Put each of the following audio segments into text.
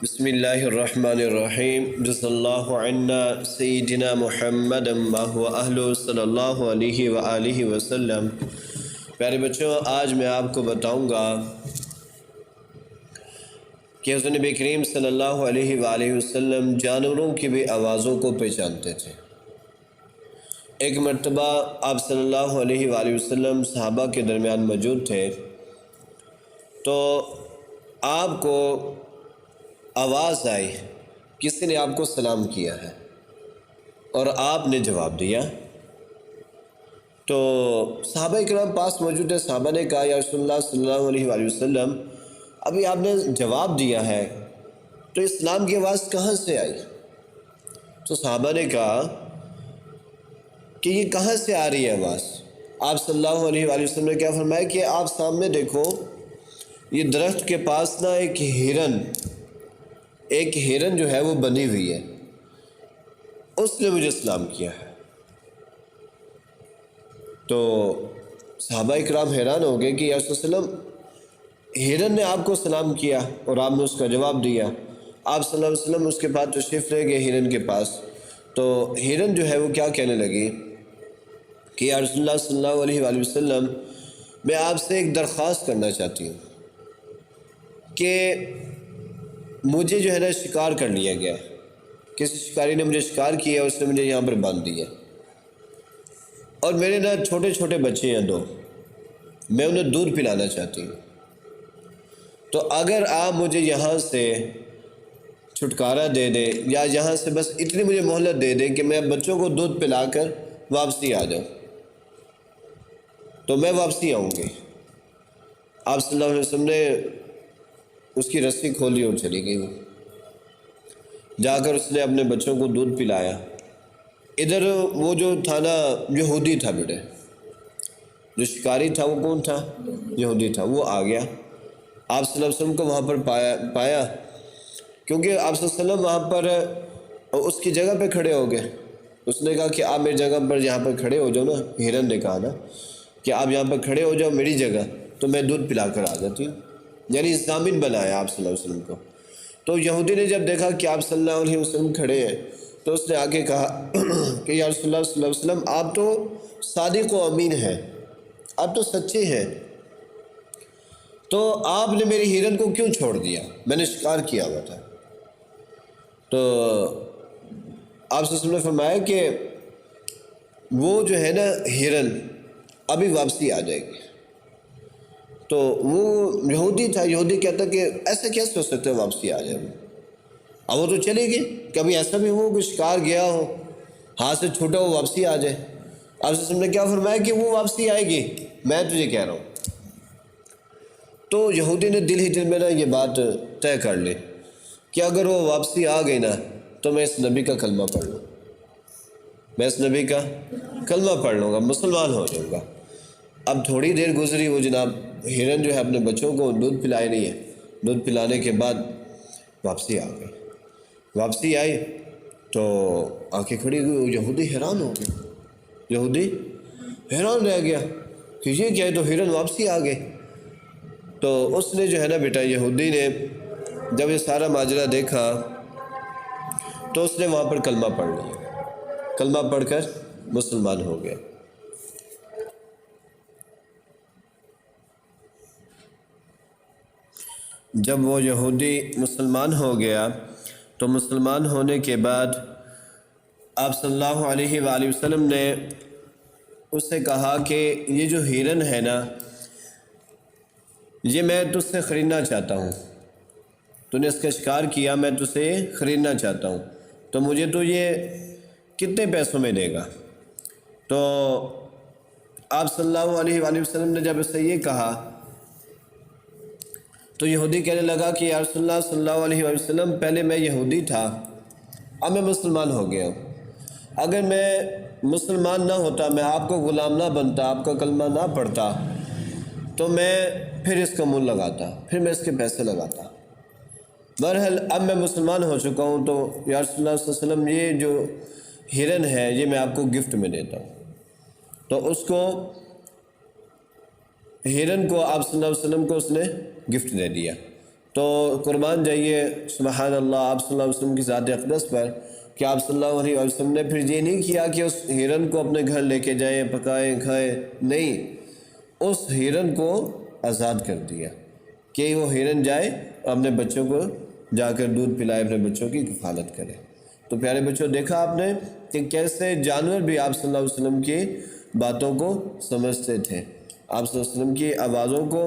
بسم اللہ الرحمن الرحیم جزا اللہ عنا سیدنا محمد ما هو اہل صلی اللہ علیہ وآلہ وسلم۔ پیارے بچوں، آج میں آپ کو بتاؤں گا کہ حضرت نبی کریم صلی اللہ علیہ وآلہ وسلم جانوروں کی بھی آوازوں کو پہچانتے تھے۔ ایک مرتبہ آپ صلی اللہ علیہ وآلہ وسلم صحابہ کے درمیان موجود تھے، تو آپ کو آواز آئی، کسی نے آپ کو سلام کیا ہے اور آپ نے جواب دیا۔ تو صحابہ اکرام پاس موجود ہے، صحابہ نے کہا یا رسول اللہ صلی اللہ علیہ وآلہ وسلم، ابھی آپ نے جواب دیا ہے تو اسلام کی آواز کہاں سے آئی؟ تو صحابہ نے کہا کہ یہ کہاں سے آ رہی ہے آواز؟ آپ صلی اللہ علیہ وآلہ وسلم نے کیا فرمایا کہ آپ سامنے دیکھو، یہ درخت کے پاس نا ایک ہرن جو ہے وہ بنی ہوئی ہے، اس نے مجھے سلام کیا ہے۔ تو صحابہ اکرام حیران ہو گئے کہ یا رسول اللہ، ہرن نے آپ کو سلام کیا اور آپ نے اس کا جواب دیا۔ آپ صلی اللہ علیہ وسلم اس کے بعد تشریف لے گئے ہرن کے پاس، تو ہرن جو ہے وہ کیا کہنے لگی کہ یا رسول اللہ صلی اللہ علیہ وآلہ وسلم، میں آپ سے ایک درخواست کرنا چاہتی ہوں کہ مجھے جو ہے نا شکار کر لیا گیا، کسی شکاری نے مجھے شکار کیا، اس نے مجھے یہاں پر باندھ دیا، اور میرے نا چھوٹے چھوٹے بچے ہیں 2، میں انہیں دودھ پلانا چاہتی ہوں۔ تو اگر آپ مجھے یہاں سے چھٹکارا دے دیں، یا یہاں سے بس اتنی مجھے مہلت دے دیں کہ میں بچوں کو دودھ پلا کر واپسی آ جاؤں، تو میں واپسی آؤں گی۔ آپ صلی اللہ علیہ وسلم نے اس کی رسی کھولی اور چلی گئی، وہ جا کر اس نے اپنے بچوں کو دودھ پلایا۔ ادھر وہ جو تھا نا یہودی تھا، بیٹے جو شکاری تھا وہ کون تھا؟ یہودی تھا۔ وہ آ گیا، آپ صلی اللہ علیہ وسلم کو وہاں پر پایا کیونکہ آپ صلی اللہ علیہ وسلم وہاں پر اس کی جگہ پہ کھڑے ہو گئے۔ اس نے کہا کہ آپ میری جگہ پر یہاں پر کھڑے ہو جاؤ نا، ہرن نے کہا نا کہ آپ یہاں پر کھڑے ہو جاؤ میری جگہ، تو میں دودھ پلا کر آ جاتی ہوں، یعنی ضامن بنایا آپ صلی اللہ علیہ وسلم کو۔ تو یہودی نے جب دیکھا کہ آپ صلی اللہ علیہ وسلم کھڑے ہیں، تو اس نے آ کے کہا کہ یا رسول اللہ صلی اللہ علیہ وسلم، آپ تو صادق و امین ہیں، آپ تو سچے ہیں، تو آپ نے میری ہرن کو کیوں چھوڑ دیا؟ میں نے شکار کیا ہوا تھا۔ تو آپ صلی اللہ علیہ وسلم نے فرمایا کہ وہ جو ہے نا ہرن ابھی واپسی آ جائے گی۔ تو وہ یہودی تھا، یہودی کہتا کہ ایسا کیا سوچ سکتے واپسی آ جائے گی؟ اب وہ تو چلے گی، کبھی ایسا بھی ہو کہ شکار گیا ہو، ہاتھ سے چھوٹا ہو واپسی آ جائے۔ آپ صلی اللہ علیہ وسلم نے کیا فرمایا کہ وہ واپسی آئے گی، میں تجھے کہہ رہا ہوں۔ تو یہودی نے دل ہی دل میں نا یہ بات طے کر لی کہ اگر وہ واپسی آ گئی نا تو میں اس نبی کا کلمہ پڑھ لوں، میں اس نبی کا کلمہ پڑھ لوں گا، مسلمان ہو جاؤں گا۔ اب تھوڑی دیر گزری، وہ جناب ہرن جو ہے اپنے بچوں کو دودھ پلائے نہیں ہے، دودھ پلانے کے بعد واپسی آ گئی۔ واپسی آئی تو آ کے کھڑی ہوئی، وہ یہودی حیران ہو گیا، یہودی حیران رہ گیا کہ یہ کیا ہے، تو ہرن واپسی آ گئے۔ تو اس نے جو ہے نا بیٹا یہودی نے جب یہ سارا ماجرا دیکھا تو اس نے وہاں پر کلمہ پڑھ لیا، کلمہ پڑھ کر مسلمان ہو گیا۔ جب وہ یہودی مسلمان ہو گیا تو مسلمان ہونے کے بعد آپ صلی اللہ علیہ وآلہ وسلم نے اس سے کہا کہ یہ جو ہرن ہے نا، یہ میں تجھ سے خریدنا چاہتا ہوں، تو نے اس کا شکار کیا، میں تجھ سے خریدنا چاہتا ہوں، تو مجھے تو یہ کتنے پیسوں میں دے گا؟ تو آپ صلی اللہ علیہ وآلہ وسلم نے جب اس سے یہ کہا تو یہودی کہنے لگا کہ یا رسول اللہ صلی اللہ علیہ وآلہ وسلم، پہلے میں یہودی تھا، اب میں مسلمان ہو گیا ہوں، اگر میں مسلمان نہ ہوتا، میں آپ کو غلام نہ بنتا، آپ کا کلمہ نہ پڑھتا، تو میں پھر اس کا مول لگاتا، پھر میں اس کے پیسے لگاتا۔ بہرحال اب میں مسلمان ہو چکا ہوں، تو یا رسول اللہ صلی اللہ علیہ وسلم، یہ جو ہرن ہے یہ میں آپ کو گفٹ میں دیتا ہوں۔ تو اس کو ہرن کو آپ صلی اللہ علیہ وسلم کو اس نے گفٹ دے دیا۔ تو قربان جائیے سبحان اللہ آپ صلی اللہ علیہ وسلم کی ذات اقدس پر کہ آپ صلی اللہ علیہ وسلم نے پھر یہ نہیں کیا کہ اس ہرن کو اپنے گھر لے کے جائیں، پکائیں، کھائیں، نہیں، اس ہرن کو آزاد کر دیا کہ وہ ہرن جائے اور اپنے بچوں کو جا کر دودھ پلائے، اپنے بچوں کی کفالت کرے۔ تو پیارے بچوں دیکھا آپ نے کہ کیسے جانور بھی آپ صلی اللہ علیہ وسلم کی باتوں کو سمجھتے تھے، آپ صلی اللہ علیہ وسلم کی آوازوں کو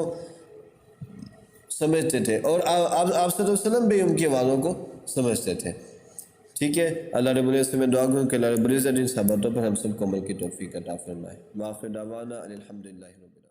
سمجھتے تھے، اور آپ صلی اللہ علیہ وسلم بھی ان کی آوازوں کو سمجھتے تھے۔ ٹھیک ہے، اللہ رب العزت میں دعا کروں کہ اللہ رب العزت ان سب باتوں پر ہم سب کو عمل کی توفیق عطا فرمائے۔ وآخر دعوانا ان الحمدللہ رب العالمین۔